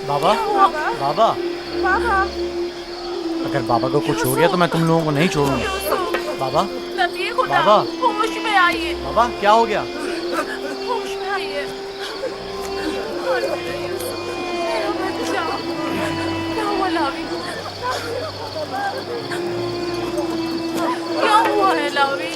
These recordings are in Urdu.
بابا بابا بابا اگر بابا کو کچھ ہو گیا تو میں تم لوگوں کو نہیں چھوڑوں گا. بابا نبی خدا بابا ہوش میں آئیے, بابا کیا ہو گیا؟ ہوش میں آئیے. اور میرا یوسف, میرا بچہ, کیا ہوا لاوی, کیا ہوا ہے لاوی؟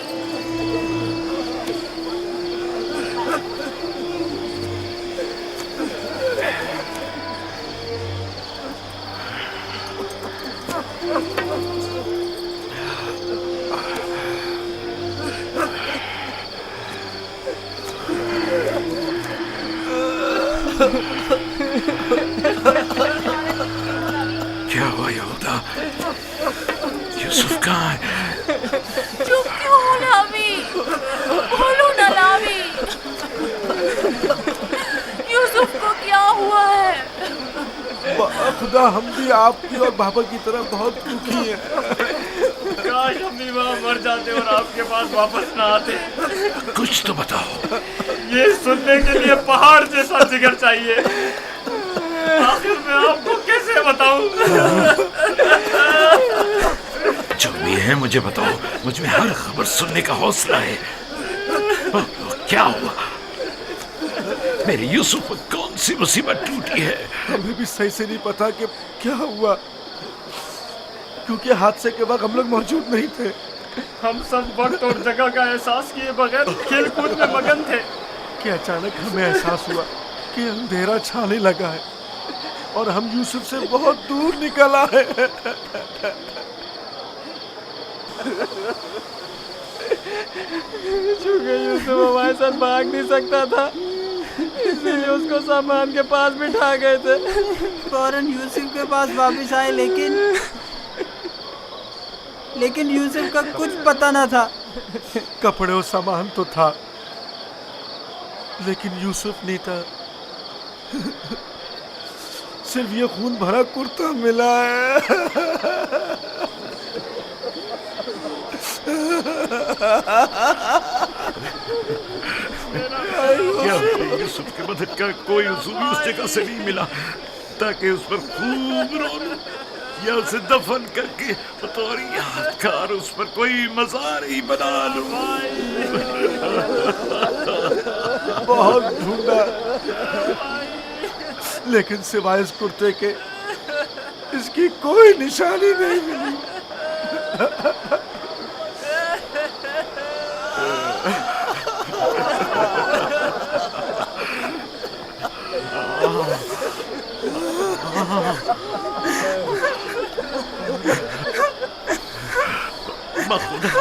کیا ہوا یہودا؟ یوسف کہاں ہے؟ چپ کیوں ہو لاوی, بولو نا لاوی, یوسف کو کیا ہوا ہے؟ خدا ہم بھی آپ کی اور بابا کی طرح بہت دکھی ہیں. کاش ہم بھی وہاں مر جاتے اور آپ کے پاس واپس نہ آتے. کچھ تو بتاؤ. یہ سننے کے لیے پہاڑ جیسا جگر چاہیے. آخر میں آپ کو کیسے بتاؤں؟ جو بھی ہے مجھے بتاؤ, مجھ میں ہر خبر سننے کا حوصلہ ہے. کیا ہوا؟ میرے یوسف پر کون سی مصیبت ٹوٹی ہے؟ ہمیں بھی صحیح سے نہیں پتا کہ کیا ہوا, کیونکہ حادثے کے وقت ہم لوگ موجود نہیں تھے. ہم سب وقت اور جگہ کا احساس کیے بغیر کھیل کود میں مگن تھے کہ اچانک ہمیں احساس ہوا کہ اندھیرا چھانے لگا ہے اور ہم یوسف سے بہت دور نکل آئے. چونکہ یوسف ہمارے ساتھ بھاگ نہیں سکتا تھا, اسی لیے اس کو سامان کے پاس بٹھا گئے تھے. فوراً یوسف کے پاس واپس آئے, لیکن یوسف کا کچھ پتہ نہ تھا. کپڑے اور سامان تو تھا لیکن یوسف نہیں تھا. صرف یہ خون بھرا کرتا ملا ہے. کیا یوسف کے بدن کا کوئی عضو بھی اس جگہ سے نہیں ملا تاکہ اس پر خوب رو لوں یا اسے دفن کر کے بطور یادگار اس پر کوئی مزار ہی بنا لوں. بہت ڈھونڈا لیکن سوائے اس کرتے کے اس کی کوئی نشانی نہیں ملی. بخدا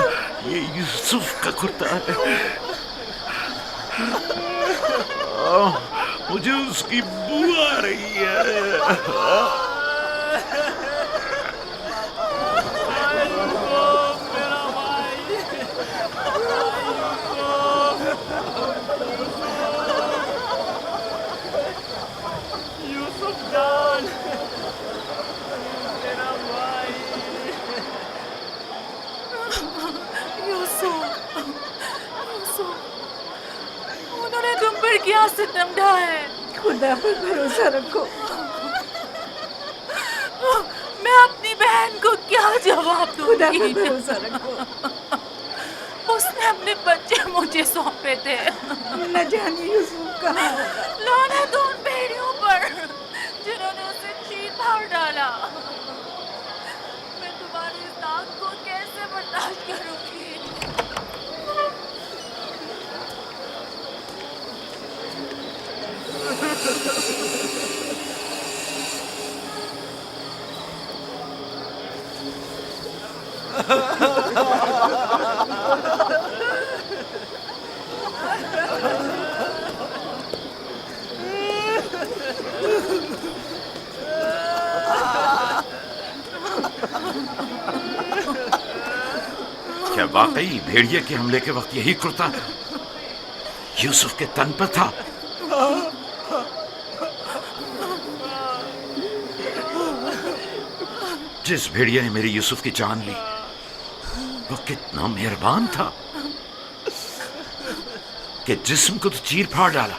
یہ یوسف کا کرتا ہے. مجھے اس کی بو آ رہی ہے. یوسف جان, انہوں نے تم پر کیا ستم ڈھایا ہے؟ خدا پر بھروسہ رکھو. میں اپنی بہن کو کیا جواب دوں خدا پر گی؟ بھروسہ رکھو. اس نے اپنے بچے مجھے سونپے تھے. نہ جانے یوسف کہاں ہوگا. لعنت ان بھیڑیوں پر جنہوں نے اسے چیر پھاڑ ڈالا. میں تمہاری اس داغ کو کیسے برداشت کروں گی؟ کیا واقعی بھیڑیے کے حملے کے وقت یہی کرتا یوسف کے تن پر تھا؟ جس بھیڑیے نے میری یوسف کی جان لی وہ کتنا مہربان تھا کہ جسم کو تو چیر پھاڑ ڈالا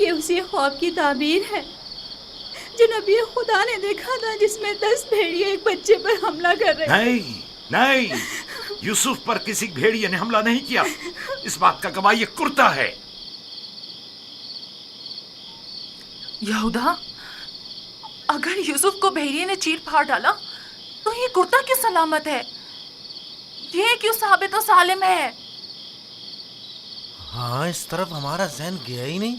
یہ اسی خواب کی تعبیر ہے جو نبی خدا نے دیکھا تھا، جس میں 10 بھیڑیے ایک بچے پر حملہ کر رہے۔ نہیں نہیں، یوسف پر کسی بھیڑیے نے حملہ نہیں کیا، اس بات کا گواہ یہ کرتا ہے۔ یہودا، اگر یوسف کو بھیڑیے نے چیر پھاڑ ڈالا تو یہ کرتا کیوں سلامت ہے؟ یہ کیوں ثابت و سالم ہے؟ ہاں، اس طرف ہمارا ذہن گیا ہی نہیں۔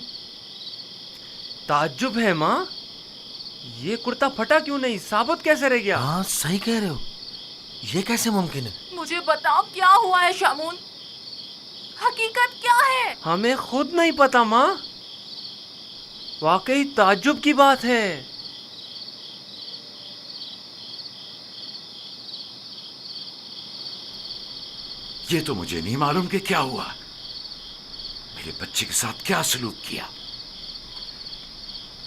تعجب ہے ماں، یہ کرتا پھٹا کیوں نہیں، ثابت کیسے رہ گیا؟ ہاں صحیح کہہ رہے ہو، یہ کیسے ممکن ہے؟ مجھے بتاؤ کیا ہوا ہے شامون، حقیقت کیا ہے؟ ہمیں خود نہیں پتا ماں، واقعی تعجب کی بات ہے۔ یہ تو مجھے نہیں معلوم کہ کیا ہوا، میرے بچے کے ساتھ کیا سلوک کیا،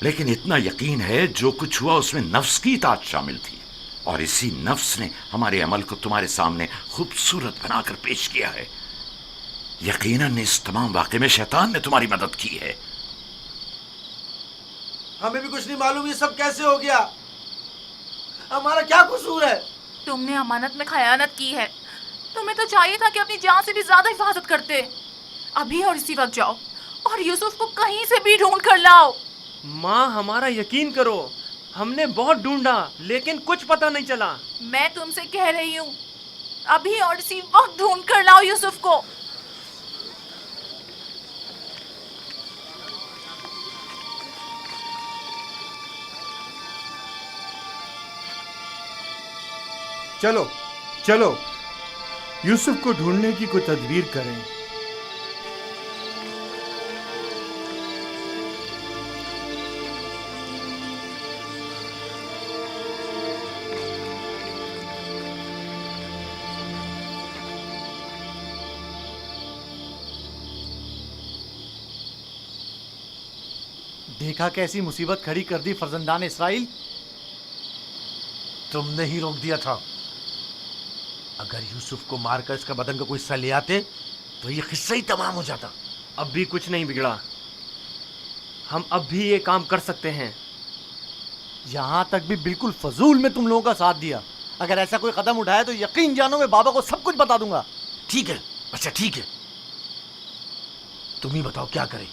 لیکن اتنا یقین ہے جو کچھ ہوا اس میں نفس کی اطاعت شامل تھی، اور اسی نفس نے ہمارے عمل کو تمہارے سامنے خوبصورت بنا کر پیش کیا ہے۔ یقیناً اس تمام واقعے میں شیطان نے تمہاری مدد کی ہے۔ ہمیں بھی کچھ نہیں معلوم یہ سب کیسے ہو گیا، ہمارا کیا قصور ہے؟ تم نے امانت میں خیانت کی ہے، تمہیں تو چاہیے تھا کہ اپنی جان سے بھی زیادہ حفاظت کرتے۔ ابھی اور اسی وقت جاؤ اور یوسف کو کہیں سے بھی ڈھونڈ کر لاؤ۔ ماں ہمارا یقین کرو، ہم نے بہت ڈھونڈا لیکن کچھ پتہ نہیں چلا۔ میں تم سے کہہ رہی ہوں، ابھی اور اسی وقت ڈھونڈ کر لاؤ یوسف کو۔ چلو چلو یوسف کو ڈھونڈنے کی کوئی تدبیر کریں۔ دیکھا کیسی مصیبت کھڑی کر دی فرزندان اسرائیل۔ تم نے ہی روک دیا تھا، اگر یوسف کو مار کر اس کا بدن کا کوئی حصہ لے آتے تو یہ قصہ ہی تمام ہو جاتا۔ اب بھی کچھ نہیں بگڑا، ہم اب بھی یہ کام کر سکتے ہیں۔ یہاں تک بھی بالکل فضول میں تم لوگوں کا ساتھ دیا، اگر ایسا کوئی قدم اٹھایا تو یقین جانو میں بابا کو سب کچھ بتا دوں گا۔ ٹھیک ہے، اچھا ٹھیک ہے، تم ہی بتاؤ کیا کریں،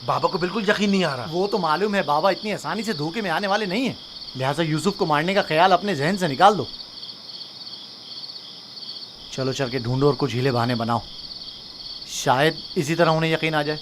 بابا کو بالکل یقین نہیں آ رہا۔ وہ تو معلوم ہے بابا اتنی آسانی سے دھوکے میں آنے والے نہیں ہیں، لہٰذا یوسف کو مارنے کا خیال اپنے ذہن سے نکال دو۔ چلو چل کے ڈھونڈو اور کچھ ہیلے بہانے بناؤ، شاید اسی طرح انہیں یقین آ جائے۔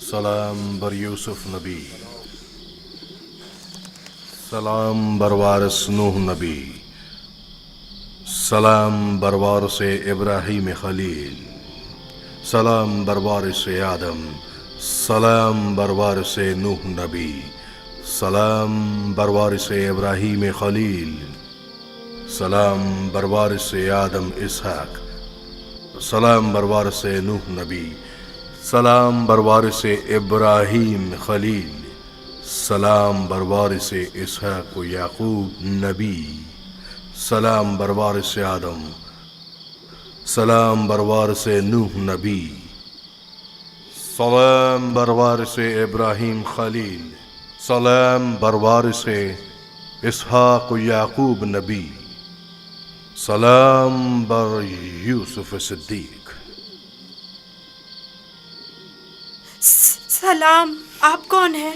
سلام بر یوسف نبی، سلام بر وارث نوح نبی، سلام بر وارث ابراہیم خلیل، سلام بر وارث آدم، سلام بر وارث نوح نبی، سلام بر وارث ابراہیم خلیل، سلام بر وارث آدم اسحاق، سلام بر وارث نوح نبی، سلام بر وارث ابراہیم خلیل، سلام بر وارث اسحاق و یعقوب نبی، سلام بر وارث آدم، سلام بر وارث نوح نبی، سلام بر وارث ابراہیم خلیل، سلام بر وارث اسحاق و یعقوب نبی، سلام بر یوسف صدیق۔ سلام، آپ کون ہیں؟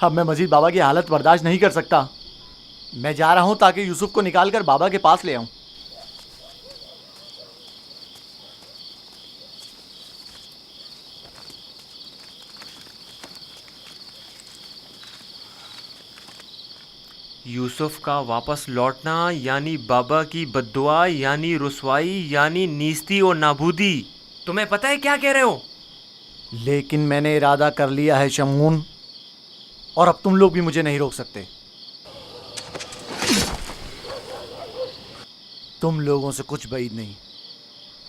اب میں مزید بابا کی حالت برداشت نہیں کر سکتا. میں جا رہا ہوں تاکہ یوسف کو نکال کر بابا کے پاس لے آؤں. یوسف کا واپس لوٹنا یعنی بابا کی بددعا یعنی رسوائی یعنی نیستی اور نابودی. تمہیں پتہ ہے کیا کہہ رہے ہو؟ لیکن میں نے ارادہ کر لیا ہے شمعون، اور اب تم لوگ بھی مجھے نہیں روک سکتے. تم لوگوں سے کچھ بعید نہیں.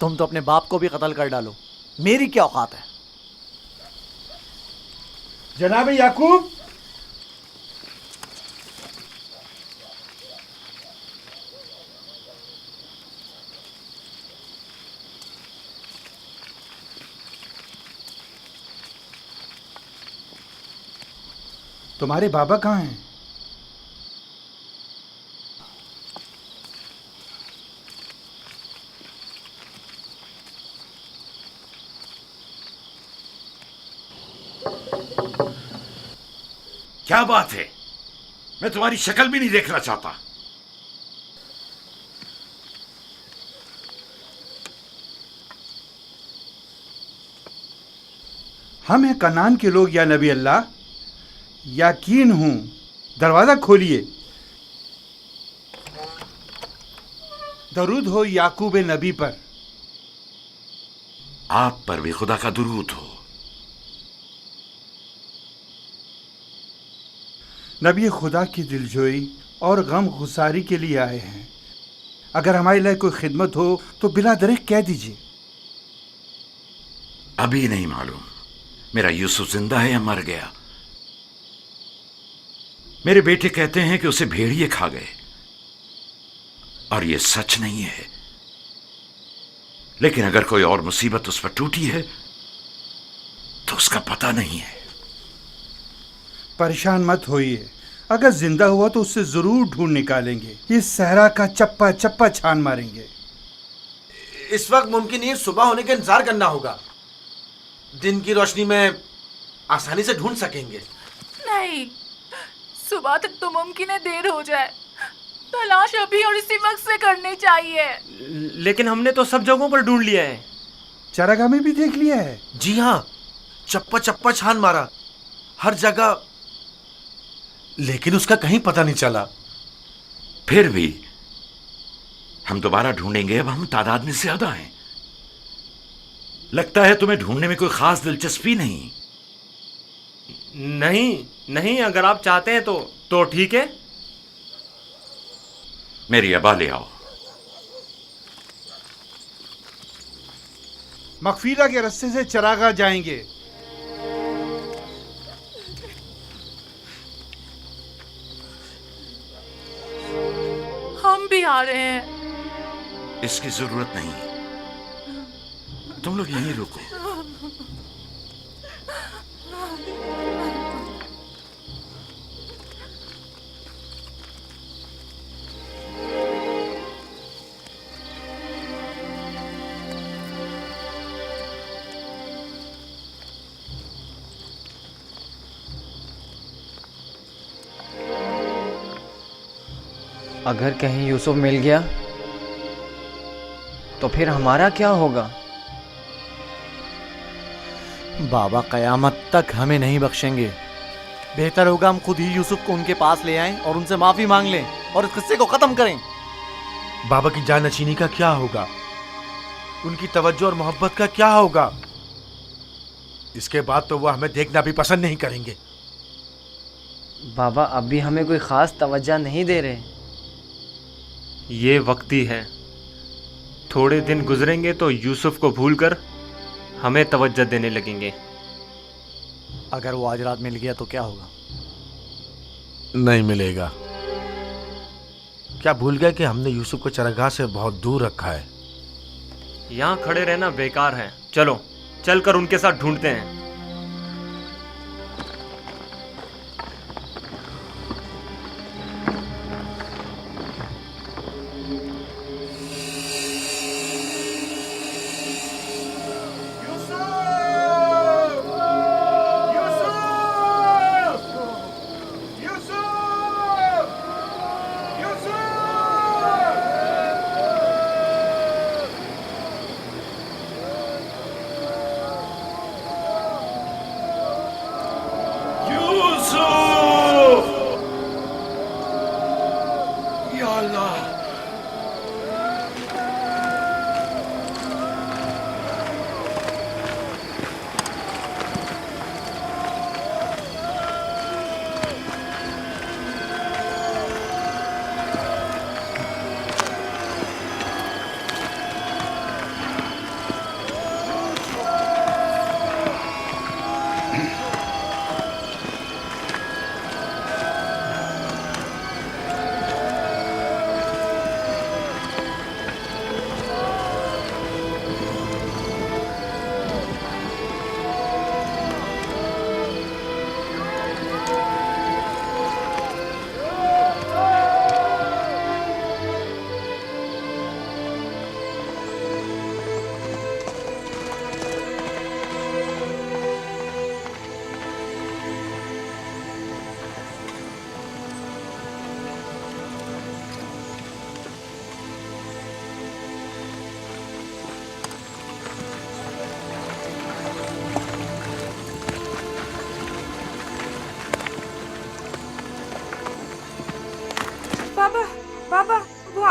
تم تو اپنے باپ کو بھی قتل کر ڈالو، میری کیا اوقات ہے؟ جناب یعقوب، تمہارے بابا کہاں ہیں؟ کیا بات ہے؟ میں تمہاری شکل بھی نہیں دیکھنا چاہتا. ہم ہیں کنعان کے لوگ یا نبی اللہ. یقین ہوں، دروازہ کھولیے. درود ہو یعقوب نبی پر. آپ پر بھی خدا کا درود ہو. نبی خدا کی دلجوئی اور غم گساری کے لیے آئے ہیں. اگر ہمارے لیے کوئی خدمت ہو تو بلا درخت کہہ دیجیے. ابھی نہیں معلوم میرا یوسف زندہ ہے یا مر گیا. میرے بیٹے کہتے ہیں کہ اسے بھیڑیے کھا گئے، اور یہ سچ نہیں ہے. لیکن اگر کوئی اور مصیبت اس پر ٹوٹی ہے تو اس کا پتہ نہیں ہے. پریشان مت ہوئیے، اگر زندہ ہوا تو اس سے ضرور ڈھونڈ نکالیں گے. اس صحرا کا چپا چپا چھان ماریں گے. اس وقت ممکن نہیں صبح ہونے کا انتظار کرنا ہوگا. دن کی روشنی میں آسانی سے ڈھونڈ سکیں گے. نہیں، صبح تک تو ممکن ہے دیر ہو جائے. تلاش ابھی اور اسی وقت سے کرنی چاہیے. لیکن ہم نے تو سب جگہوں پر ڈھونڈ لیا ہے. چراگاہ میں بھی دیکھ لیا ہے. جی ہاں، چپا چپا چھان مارا ہر جگہ، لیکن اس کا کہیں پتہ نہیں چلا. پھر بھی ہم دوبارہ ڈھونڈیں گے. اب ہم تعداد میں زیادہ ہیں. لگتا ہے تمہیں ڈھونڈنے میں کوئی خاص دلچسپی نہیں. نہیں، اگر آپ چاہتے ہیں تو ٹھیک ہے. میری ابا لے آؤ. مغفیرہ کے رستے سے چراگاہ جائیں گے. ہم بھی آ رہے ہیں. اس کی ضرورت نہیں. تم لوگ یہیں رکو. اگر کہیں یوسف مل گیا تو پھر ہمارا کیا ہوگا؟ بابا قیامت تک ہمیں نہیں بخشیں گے. بہتر ہوگا ہم خود ہی یوسف کو ان کے پاس لے آئیں اور ان سے معافی مانگ لیں اور اس قصے کو ختم کریں. بابا کی جانشینی کا کیا ہوگا؟ ان کی توجہ اور محبت کا کیا ہوگا؟ اس کے بعد تو وہ ہمیں دیکھنا بھی پسند نہیں کریں گے. بابا اب بھی ہمیں کوئی خاص توجہ نہیں دے رہے. یہ وقتی ہے. تھوڑے دن گزریں گے تو یوسف کو بھول کر ہمیں توجہ دینے لگیں گے. اگر وہ آج رات مل گیا تو کیا ہوگا؟ نہیں ملے گا. کیا بھول گئے کہ ہم نے یوسف کو چراگاہ سے بہت دور رکھا ہے؟ یہاں کھڑے رہنا بیکار ہے. چلو چل کر ان کے ساتھ ڈھونڈتے ہیں.